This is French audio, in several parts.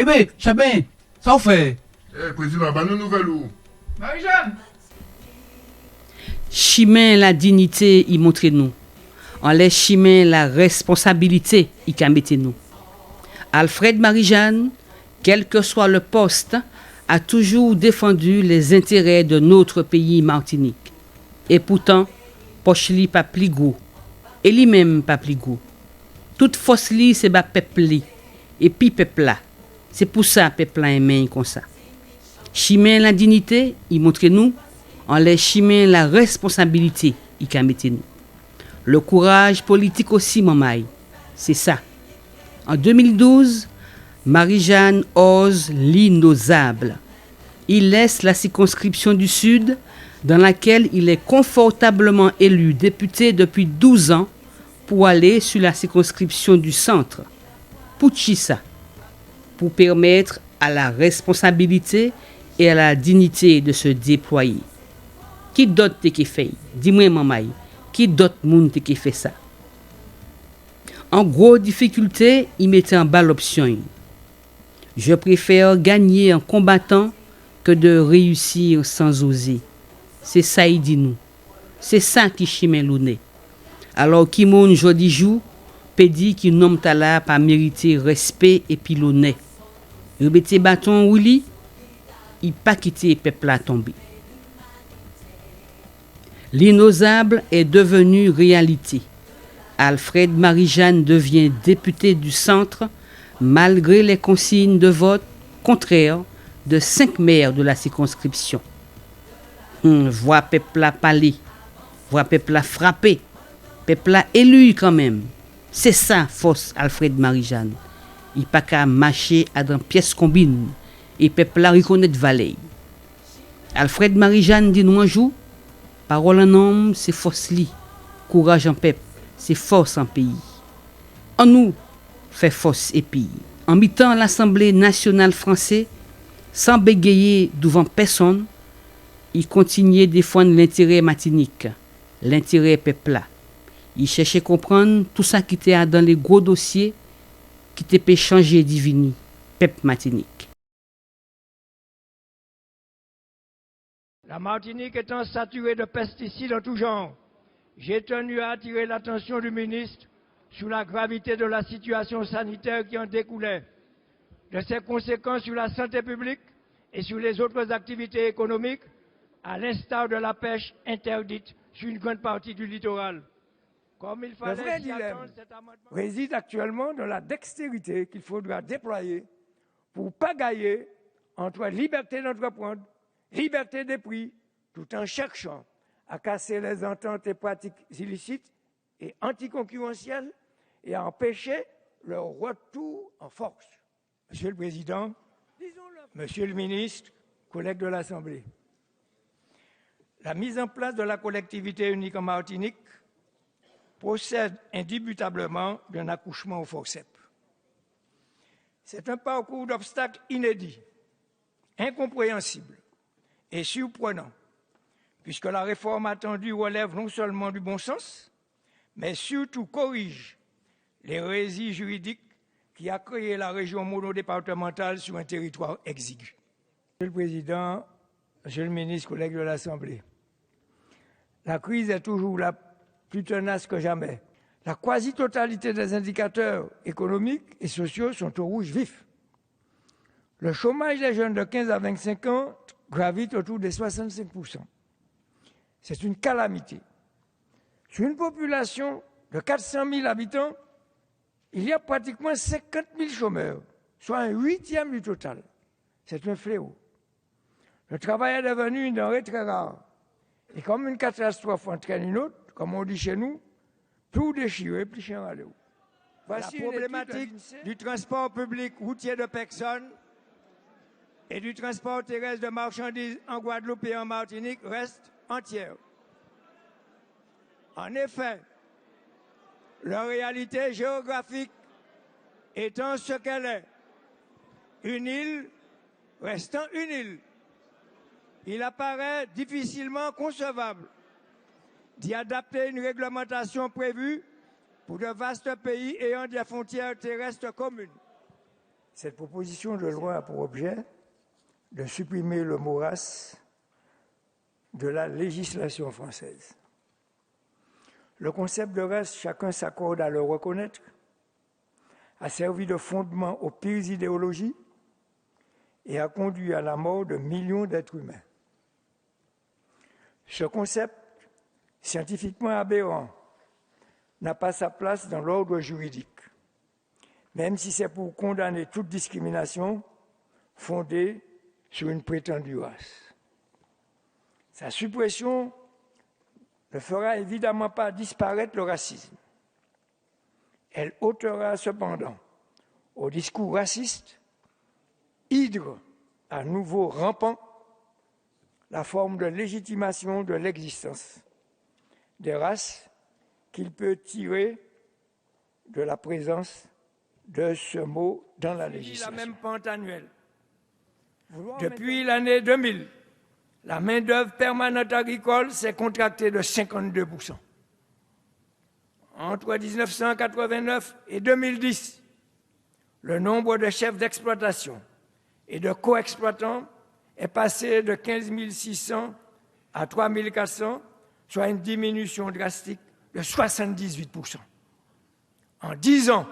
bien, Chabin, ça fait. Président, bah nous nouvelle ou? Marie-Jeanne. Chemin la dignité, il montre nous. En les chemin la responsabilité, il mette nous. Alfred Marie-Jeanne, quel que soit le poste, a toujours défendu les intérêts de notre pays Martinique. Et pourtant, poche li pas plus gros. Et lui-même pas plus gros. Toute force li c'est ba peuple li. Et puis peuple là. C'est pour ça peuple là aime comme ça. Chemin la dignité, il montre nous. En les chemin la responsabilité, il mette nous. Le courage politique aussi, mamaï. C'est ça. En 2012, Marie-Jeanne ose l'inosable. Il laisse la circonscription du Sud, dans laquelle il est confortablement élu député depuis 12 ans, pour aller sur la circonscription du Centre. Pour qui ça? Pour permettre à la responsabilité et à la dignité de se déployer. Qui d'autre qui fait? Dis-moi, mamaï, qui d'autre monde qui fait ça? En gros difficulté, il mettait en bas l'option. Je préfère gagner en combattant que de réussir sans oser. C'est ça, il dit nous. C'est ça qui chimè l'ouné. Alors, qui moun jodi jou, peut dire qu'il nomme tala pas mériter respect et puis l'honneur. Rebete bâton ou li, il pas quitté peuple à tomber. L'inosable est devenu réalité. Alfred Marie-Jeanne devient député du Centre malgré les consignes de vote contraires de 5 maires de la circonscription. Voix peuple à parler, voix peuple à frapper, peuple à élu quand même. C'est ça, force Alfred Marie-Jeanne. Il pas qu'à marcher à dans pièce combine et peuple à reconnaître Valais. Alfred Marie-Jeanne dit nous un jour, parole en homme, c'est force li, courage en peuple, c'est force en pays. En nous, fait force et pays. En mi-temps l'Assemblée nationale française, sans bégayer devant personne, il continuait de défendre l'intérêt Martinique, l'intérêt peuple. Il cherchait à comprendre tout ça qui était dans les gros dossiers qui était changer divini, peuple Martinique. La Martinique étant saturée de pesticides en tout genre, j'ai tenu à attirer l'attention du ministre sur la gravité de la situation sanitaire qui en découlait, de ses conséquences sur la santé publique et sur les autres activités économiques, à l'instar de la pêche interdite sur une grande partie du littoral. Comme il fallait Le vrai s'y attendre, dilemme cet amendement réside actuellement dans la dextérité qu'il faudra déployer pour pagailler entre liberté d'entreprendre, liberté des prix, tout en cherchant à casser les ententes et pratiques illicites et anticoncurrentielles et à empêcher leur retour en force. Monsieur le Président, Monsieur le Ministre, collègues de l'Assemblée, la mise en place de la collectivité unique en Martinique procède indubitablement d'un accouchement au forceps. C'est un parcours d'obstacles inédit, incompréhensible et surprenant, puisque la réforme attendue relève non seulement du bon sens, mais surtout corrige l'hérésie juridique qui a créé la région monodépartementale sur un territoire exigu. Monsieur le Président, Monsieur le Ministre, collègues de l'Assemblée, la crise est toujours là, plus tenace que jamais. La quasi-totalité des indicateurs économiques et sociaux sont au rouge vif. Le chômage des jeunes de 15 à 25 ans gravite autour des 65%. C'est une calamité. Sur une population de 400 000 habitants, il y a pratiquement 50 000 chômeurs, soit un huitième du total. C'est un fléau. Le travail est devenu une denrée très rare. Et comme une catastrophe entraîne une autre, comme on dit chez nous, tout déchiré, plus cher à l'eau. Voici la problématique du transport public routier de personnes et du transport terrestre de marchandises en Guadeloupe et en Martinique reste entière. En effet, leur réalité géographique étant ce qu'elle est, une île restant une île, il apparaît difficilement concevable d'y adapter une réglementation prévue pour de vastes pays ayant des frontières terrestres communes. Cette proposition de loi a pour objet de supprimer le mot race de la législation française. Le concept de race, chacun s'accorde à le reconnaître, a servi de fondement aux pires idéologies et a conduit à la mort de millions d'êtres humains. Ce concept, scientifiquement aberrant, n'a pas sa place dans l'ordre juridique, même si c'est pour condamner toute discrimination fondée sur une prétendue race. Sa suppression ne fera évidemment pas disparaître le racisme. Elle ôtera cependant au discours raciste, hydre à nouveau rampant, la forme de légitimation de l'existence des races qu'il peut tirer de la présence de ce mot dans la législation. La même pente annuelle. Depuis l'année 2000, la main-d'œuvre permanente agricole s'est contractée de 52%. Entre 1989 et 2010, le nombre de chefs d'exploitation et de co-exploitants est passé de 15 600 à 3 400, soit une diminution drastique de 78%. En 10 ans,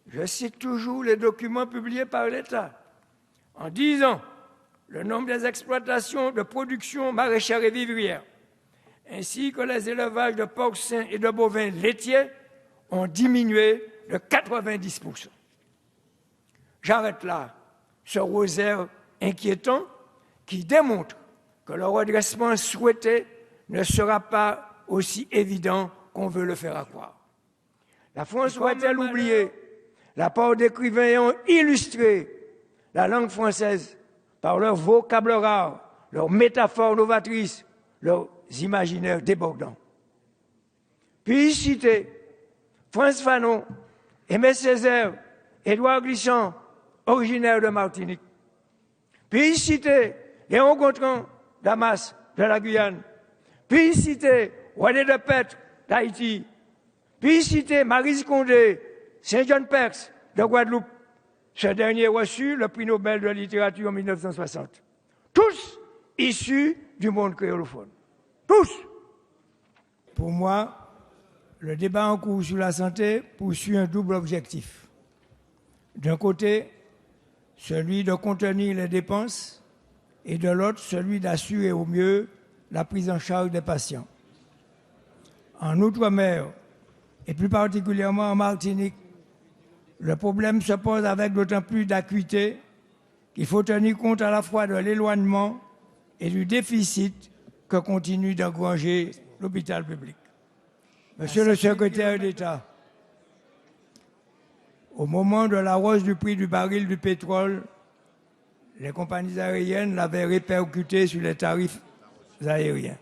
je cite toujours les documents publiés par l'État, en 10 ans, le nombre des exploitations de production maraîchère et vivrière, ainsi que les élevages de porcins et de bovins laitiers ont diminué de 90%. J'arrête là ce rosaire inquiétant qui démontre que le redressement souhaité ne sera pas aussi évident qu'on veut le faire croire. La France va-t-elle oublier la part d'écrivains ayant illustré la langue française par leur vocable rare, leurs métaphores novatrices, leurs imaginaires débordants? Puis citer Frantz Fanon, Aimé Césaire, Édouard Glissant, originaire de Martinique. Puis citer Léon Gontran, Damas, de la Guyane. Puis citer René de Petre, d'Haïti. Puis citer Maryse Condé, Saint-John Perks, de Guadeloupe. Ce dernier reçu le prix Nobel de littérature en 1960. Tous issus du monde créolophone. Tous. Pour moi, le débat en cours sur la santé poursuit un double objectif. D'un côté, celui de contenir les dépenses et de l'autre, celui d'assurer au mieux la prise en charge des patients. En Outre-mer, et plus particulièrement en Martinique, le problème se pose avec d'autant plus d'acuité qu'il faut tenir compte à la fois de l'éloignement et du déficit que continue d'engranger l'hôpital public. Monsieur le secrétaire d'État, au moment de la hausse du prix du baril du pétrole, les compagnies aériennes l'avaient répercuté sur les tarifs aériens.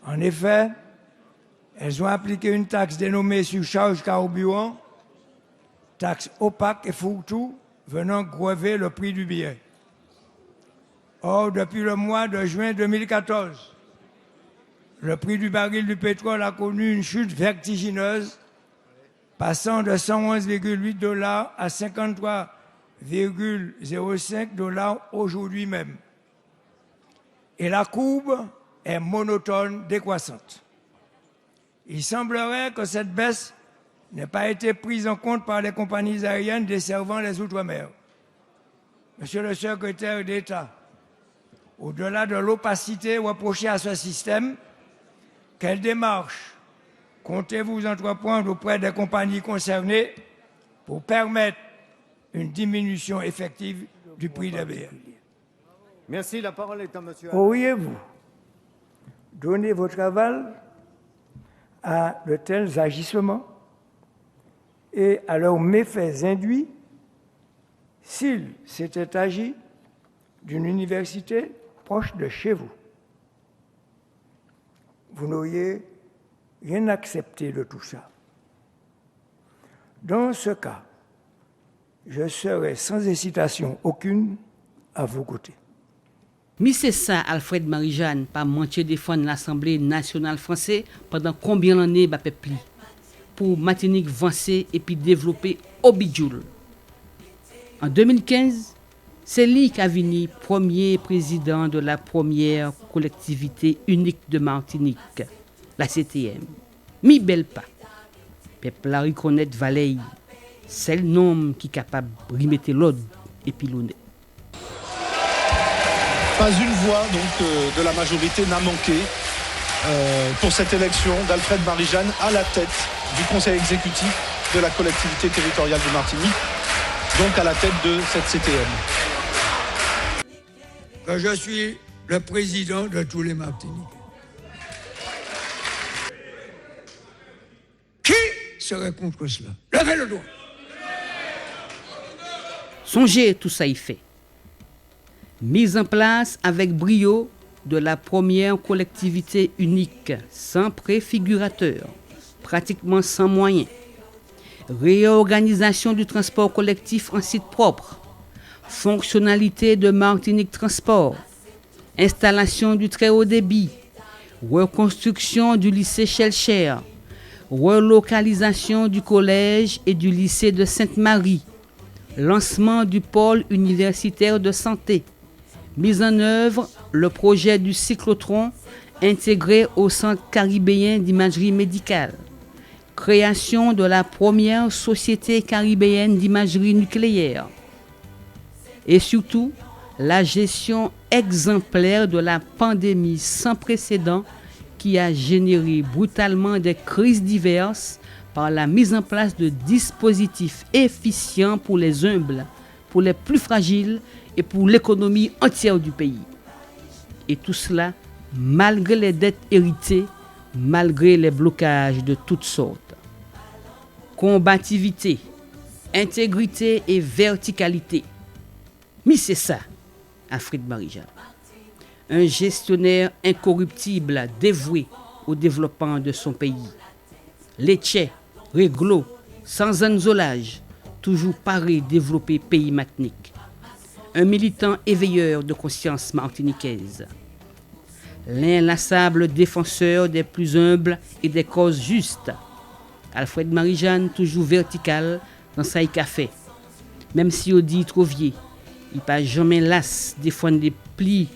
En effet, elles ont appliqué une taxe dénommée surcharge carburant, taxe opaque et fourre-tout, venant grever le prix du billet. Or, depuis le mois de juin 2014, le prix du baril du pétrole a connu une chute vertigineuse, passant de 111,8 $ à 53,05 $ aujourd'hui même. Et la courbe est monotone décroissante. Il semblerait que cette baisse n'ait pas été prise en compte par les compagnies aériennes desservant les Outre-mer. Monsieur le secrétaire d'État, au-delà de l'opacité reprochée à ce système, quelle démarche comptez-vous entreprendre auprès des compagnies concernées pour permettre une diminution effective du prix des billets? Merci, la parole est à monsieur. Auriez-vous donné votre aval à de tels agissements et à leurs méfaits induits s'il s'était agi d'une université proche de chez vous? Vous n'auriez rien accepté de tout ça. Dans ce cas, je serai sans hésitation aucune à vos côtés. Mais c'est ça, Alfred Marie-Jeanne, pas mentir défendre l'Assemblée nationale française pendant combien d'années va peuple pour Martinique avancer et puis développer au bidjoul. En 2015, c'est lui qui a venu premier président de la première collectivité unique de Martinique, la CTM. Mi bel pas. Peuple la reconnaître Valais, c'est le nom qui est capable de remettre l'ordre et pilonner. Pas une voix donc de la majorité n'a manqué pour cette élection d'Alfred Marie-Jeanne à la tête du conseil exécutif de la collectivité territoriale de Martinique, donc à la tête de cette CTM. Je suis le président de tous les Martiniquais. Qui serait contre cela? Levez le doigt. Songez tout ça y fait. Mise en place avec brio de la première collectivité unique, sans préfigurateur, pratiquement sans moyens. Réorganisation du transport collectif en site propre. Fonctionnalité de Martinique Transport. Installation du très haut débit. Reconstruction du lycée Shelcher. Relocalisation du collège et du lycée de Sainte-Marie. Lancement du pôle universitaire de santé. Mise en œuvre le projet du cyclotron intégré au Centre caribéen d'imagerie médicale. Création de la première société caribéenne d'imagerie nucléaire. Et surtout, la gestion exemplaire de la pandémie sans précédent qui a généré brutalement des crises diverses par la mise en place de dispositifs efficients pour les humbles, pour les plus fragiles et pour l'économie entière du pays. Et tout cela malgré les dettes héritées, malgré les blocages de toutes sortes. Combativité, intégrité et verticalité. Mais c'est ça, Alfred Marie-Jeanne. Un gestionnaire incorruptible, dévoué au développement de son pays. Léché, réglo, sans enzolage, toujours paré développer pays Martinique. Un militant éveilleur de conscience martiniquaise. L'inlassable défenseur des plus humbles et des causes justes. Alfred Marie-Jeanne toujours vertical dans sa café. Même si on dit trop vieux, il pas jamais las défendre les plis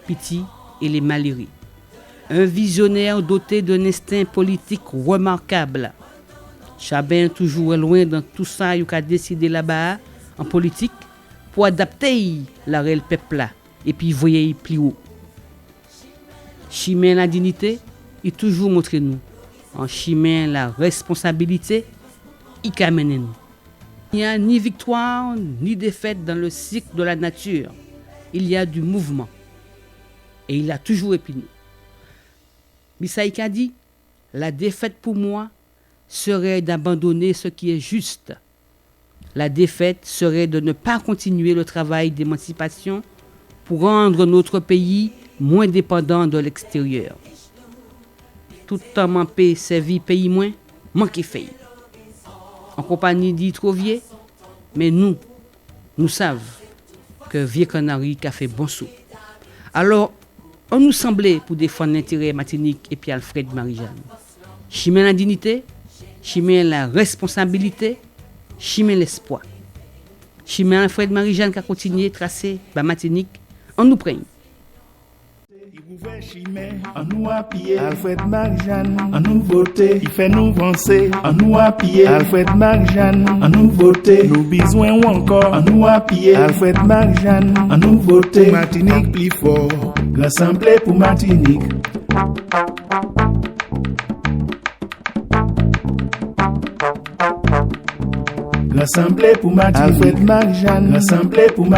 petits et les malheureux. Un visionnaire doté d'un instinct politique remarquable. Chabin toujours loin dans tout ça qu'il a décidé là-bas en politique pour adapter la réelle peuple là et puis voyer plus haut. Chemin la dignité, il toujours montré nous. En chemin la responsabilité, il amène nous. Il n'y a ni victoire ni défaite dans le cycle de la nature. Il y a du mouvement. Et il a toujours épiné. Misaïk a dit, la défaite pour moi serait d'abandonner ce qui est juste. La défaite serait de ne pas continuer le travail d'émancipation pour rendre notre pays moins dépendant de l'extérieur. Tout temps m'empêche servir pays moins, manque fait. En compagnie d'Itrovier, mais nous savons que Vieux Canari a fait bon soupe. Alors, on nous semblait pour défendre l'intérêt Martinique et puis Alfred Marie-Jeanne. Chemin la dignité, chemin la responsabilité, chemin l'espoir. Chemin Alfred Marie-Jeanne qui a continué à tracer la Martinique, on nous prenne. En nous appuyer, Alfred Marie-Jeanne, en nous voter, il fait nous avancer, en nous appuyer, Alfred Marie-Jeanne, en nous voter, nos besoins ou encore, en nous appuyer, Alfred Marie-Jeanne, en nous voter, Martinique plus fort, rassemblé pour Martinique. Rassemblé pour Martinique, Alfred Marie-Jeanne, rassemblé pour Martinique.